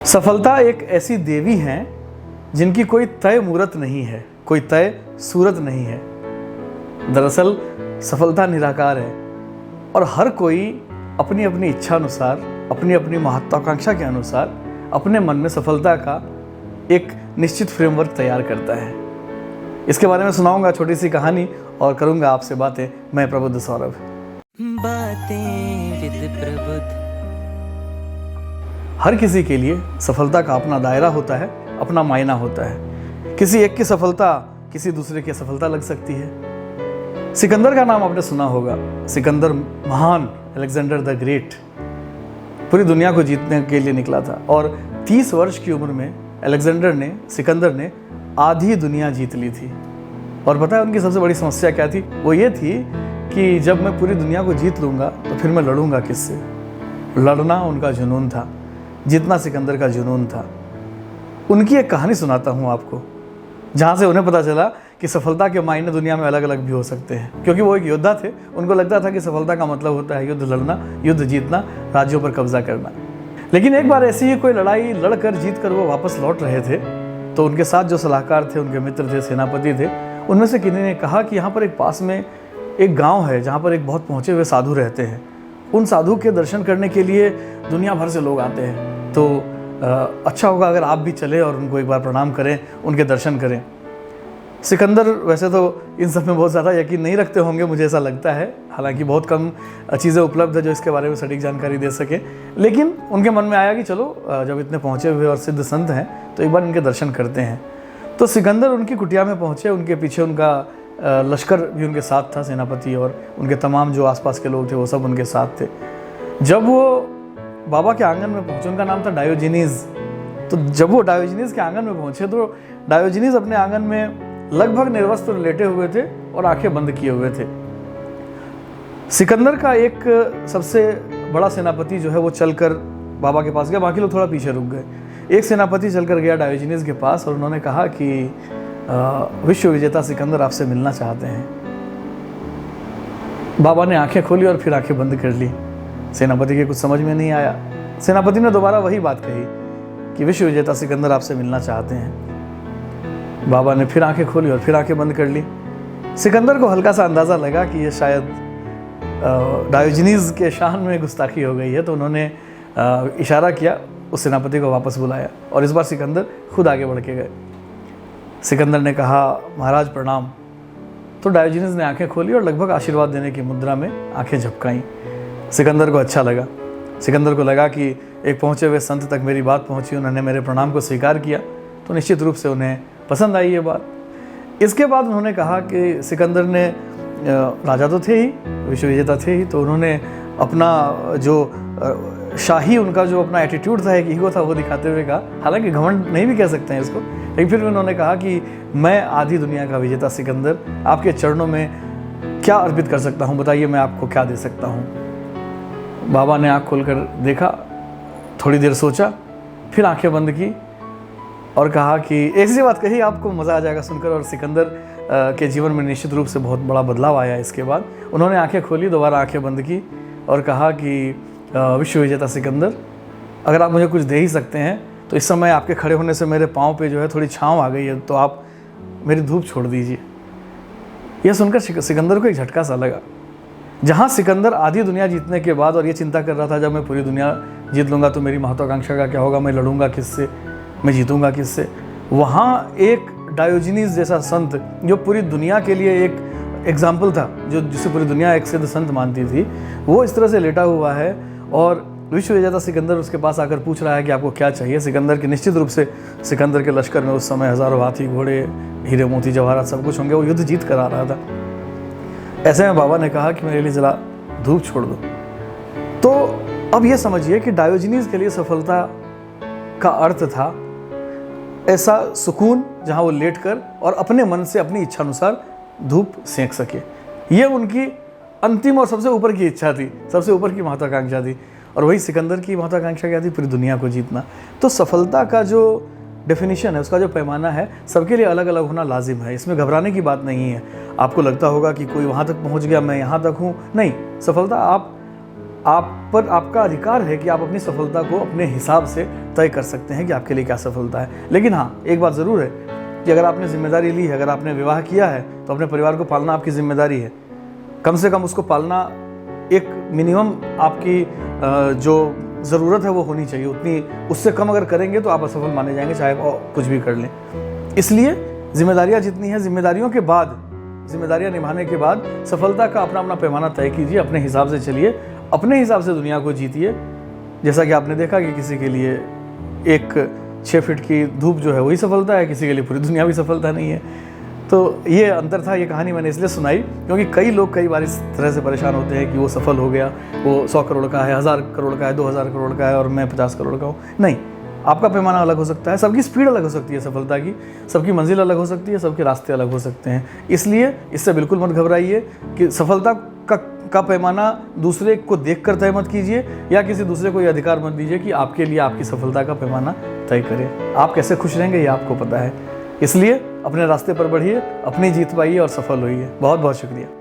सफलता एक ऐसी देवी हैं जिनकी कोई तय मूरत नहीं है, कोई तय सूरत नहीं है। दरअसल सफलता निराकार है और हर कोई अपनी अपनी इच्छा अनुसार, अपनी अपनी महत्वाकांक्षा के अनुसार अपने मन में सफलता का एक निश्चित फ्रेमवर्क तैयार करता है। इसके बारे में सुनाऊंगा छोटी सी कहानी और करूंगा आपसे बातें। मैं प्रबुद्ध सौरभ। बातें विद प्रबुद्ध। हर किसी के लिए सफलता का अपना दायरा होता है, अपना मायना होता है। किसी एक की सफलता किसी दूसरे की असफलता लग सकती है। सिकंदर का नाम आपने सुना होगा। सिकंदर महान, अलेक्जेंडर द ग्रेट पूरी दुनिया को जीतने के लिए निकला था और 30 वर्ष की उम्र में सिकंदर ने आधी दुनिया जीत ली थी। और पता है उनकी सबसे बड़ी समस्या क्या थी? वो ये थी कि जब मैं पूरी दुनिया को जीत लूँगा तो फिर मैं लड़ूंगा किससे। लड़ना उनका जुनून था, जितना सिकंदर का जुनून था। उनकी एक कहानी सुनाता हूँ आपको, जहाँ से उन्हें पता चला कि सफलता के मायने दुनिया में अलग अलग भी हो सकते हैं। क्योंकि वो एक योद्धा थे, उनको लगता था कि सफलता का मतलब होता है युद्ध लड़ना, युद्ध जीतना, राज्यों पर कब्जा करना। लेकिन एक बार ऐसी ही कोई लड़ाई लड़कर जीत कर वो वापस लौट रहे थे तो उनके साथ जो सलाहकार थे, उनके मित्र थे, सेनापति थे, उनमें से किसी ने कहा कि यहाँ पर एक पास में एक गाँव है जहाँ पर एक बहुत पहुँचे हुए साधु रहते हैं। उन साधु के दर्शन करने के लिए दुनिया भर से लोग आते हैं, तो अच्छा होगा अगर आप भी चलें और उनको एक बार प्रणाम करें, उनके दर्शन करें। सिकंदर वैसे तो इन सब में बहुत ज़्यादा यकीन नहीं रखते होंगे, मुझे ऐसा लगता है। हालांकि बहुत कम चीज़ें उपलब्ध है जो इसके बारे में सटीक जानकारी दे सके, लेकिन उनके मन में आया कि चलो जब इतने पहुँचे हुए और सिद्ध संत हैं तो एक बार इनके दर्शन करते हैं। तो सिकंदर उनकी कुटिया में पहुँचे। उनके पीछे उनका लश्कर भी उनके साथ था, सेनापति और उनके तमाम जो आसपास के लोग थे वो सब उनके साथ थे। जब वो बाबा के आंगन में पहुंचे, उनका नाम था डायोजनीज। तो जब वो डायोजनीज के आंगन में पहुंचे तो डायोजनीज अपने आंगन में लगभग निर्वस्त्र लेटे हुए थे और आंखें बंद किए हुए थे। सिकंदर का एक सबसे बड़ा सेनापति जो है वो चलकर बाबा के पास गया, बाकी लोग थोड़ा पीछे रुक गए। एक सेनापति चलकर गया डायोजनीज के पास और उन्होंने कहा कि विश्व विजेता सिकंदर आपसे मिलना चाहते हैं। बाबा ने आंखें खोली और फिर आंखें बंद कर ली। सेनापति के कुछ समझ में नहीं आया। सेनापति ने दोबारा वही बात कही कि विश्व विजेता सिकंदर आपसे मिलना चाहते हैं। बाबा ने फिर आंखें खोली और फिर आंखें बंद कर ली। सिकंदर को हल्का सा अंदाज़ा लगा कि ये शायद डायोजनीज के शान में गुस्ताखी हो गई है, तो उन्होंने इशारा किया, उस सेनापति को वापस बुलाया और इस बार सिकंदर खुद आगे बढ़ के गए। सिकंदर ने कहा, महाराज प्रणाम। तो डायोजनीज ने आंखें खोली और लगभग आशीर्वाद देने की मुद्रा में आंखें झपकाईं। सिकंदर को अच्छा लगा। सिकंदर को लगा कि एक पहुँचे हुए संत तक मेरी बात पहुँची, उन्होंने मेरे प्रणाम को स्वीकार किया, तो निश्चित रूप से उन्हें पसंद आई ये बात। इसके बाद उन्होंने कहा कि सिकंदर ने राजा तो थे ही, विश्व विजेता थे ही, तो उन्होंने अपना जो शाही उनका जो अपना एटीट्यूड था, एक ईगो था, वो दिखाते हुए कहा, हालांकि घमंड नहीं भी कह सकते हैं इसको, लेकिन फिर उन्होंने कहा कि मैं आधी दुनिया का विजेता सिकंदर आपके चरणों में क्या अर्पित कर सकता हूँ, बताइए मैं आपको क्या दे सकता हूँ। बाबा ने आँख खोलकर देखा, थोड़ी देर सोचा, फिर आंखें बंद की और कहा कि ऐसी बात कही आपको मज़ा आ जाएगा सुनकर। और सिकंदर के जीवन में निश्चित रूप से बहुत बड़ा बदलाव आया। इसके बाद उन्होंने आंखें खोली, दोबारा आंखें बंद की और कहा कि विश्व विजेता सिकंदर, अगर आप मुझे कुछ दे ही सकते हैं तो इस समय आपके खड़े होने से मेरे पाँव पे जो है थोड़ी छाँव आ गई है, तो आप मेरी धूप छोड़ दीजिए। यह सुनकर सिकंदर को एक झटका सा लगा। जहाँ सिकंदर आधी दुनिया जीतने के बाद और ये चिंता कर रहा था, जब मैं पूरी दुनिया जीत लूँगा तो मेरी महत्वाकांक्षा का क्या होगा, मैं लड़ूंगा किससे, मैं जीतूंगा किससे, वहाँ एक डायोजनीज जैसा संत जो पूरी दुनिया के लिए एक एग्जाम्पल था, जिसे पूरी दुनिया एक सिद्ध संत मानती थी, वो इस तरह से लेटा हुआ है और विश्व विजेता सिकंदर उसके पास आकर पूछ रहा है कि आपको क्या चाहिए। सिकंदर के निश्चित रूप से सिकंदर के लश्कर में उस समय हज़ारों हाथी, घोड़े, हीरे मोती जवाहरात सब कुछ होंगे, वो युद्ध जीत कर आ रहा था। ऐसे में बाबा ने कहा कि मेरे लिए ज़रा धूप छोड़ दो। तो अब ये समझिए कि डायोजनीज के लिए सफलता का अर्थ था ऐसा सुकून जहाँ वो लेटकर और अपने मन से अपनी इच्छा अनुसार धूप सेंक सके। ये उनकी अंतिम और सबसे ऊपर की इच्छा थी, सबसे ऊपर की महत्वाकांक्षा थी। और वही सिकंदर की महत्वाकांक्षा क्या थी? पूरी दुनिया को जीतना। तो सफलता का जो डेफिनेशन है, उसका जो पैमाना है, सबके लिए अलग अलग होना लाजिम है। इसमें घबराने की बात नहीं है। आपको लगता होगा कि कोई वहाँ तक पहुँच गया, मैं यहाँ तक हूँ, नहीं। सफलता आप आप पर आपका अधिकार है कि आप अपनी सफलता को अपने हिसाब से तय कर सकते हैं कि आपके लिए क्या सफलता है। लेकिन हाँ, एक बात ज़रूर है कि अगर आपने जिम्मेदारी ली है, अगर आपने विवाह किया है, तो अपने परिवार को पालना आपकी जिम्मेदारी है। कम से कम उसको पालना एक मिनिमम आपकी जो ज़रूरत है वो होनी चाहिए, उतनी उससे कम अगर करेंगे तो आप असफल माने जाएंगे, चाहे आप कुछ भी कर लें। इसलिए जिम्मेदारियाँ जितनी हैं, जिम्मेदारियों के बाद, जिम्मेदारियाँ निभाने के बाद सफलता का अपना अपना पैमाना तय कीजिए, अपने हिसाब से चलिए, अपने हिसाब से दुनिया को जीतिए। जैसा कि आपने देखा कि किसी के लिए एक 6 फीट की धूप जो है वही सफलता है, किसी के लिए पूरी दुनिया भी सफलता नहीं है। तो ये अंतर था। ये कहानी मैंने इसलिए सुनाई क्योंकि कई लोग कई बार इस तरह से परेशान होते हैं कि वो सफल हो गया, वो 100 करोड़ का है, 1000 करोड़ का है, 2000 करोड़ का है और मैं 50 करोड़ का हूँ। नहीं, आपका पैमाना अलग हो सकता है, सबकी स्पीड अलग हो सकती है सफलता की, सबकी मंजिल अलग हो सकती है, सबके रास्ते अलग हो सकते हैं। इसलिए इससे बिल्कुल मत घबराइए कि सफलता का पैमाना दूसरे को देखकर तय मत कीजिए, या किसी दूसरे को ये अधिकार मत दीजिए कि आपके लिए आपकी सफलता का पैमाना तय करे। आप कैसे खुश रहेंगे ये आपको पता है। इसलिए अपने रास्ते पर बढ़िए, अपनी जीत पाइए और सफल होइए। बहुत बहुत शुक्रिया।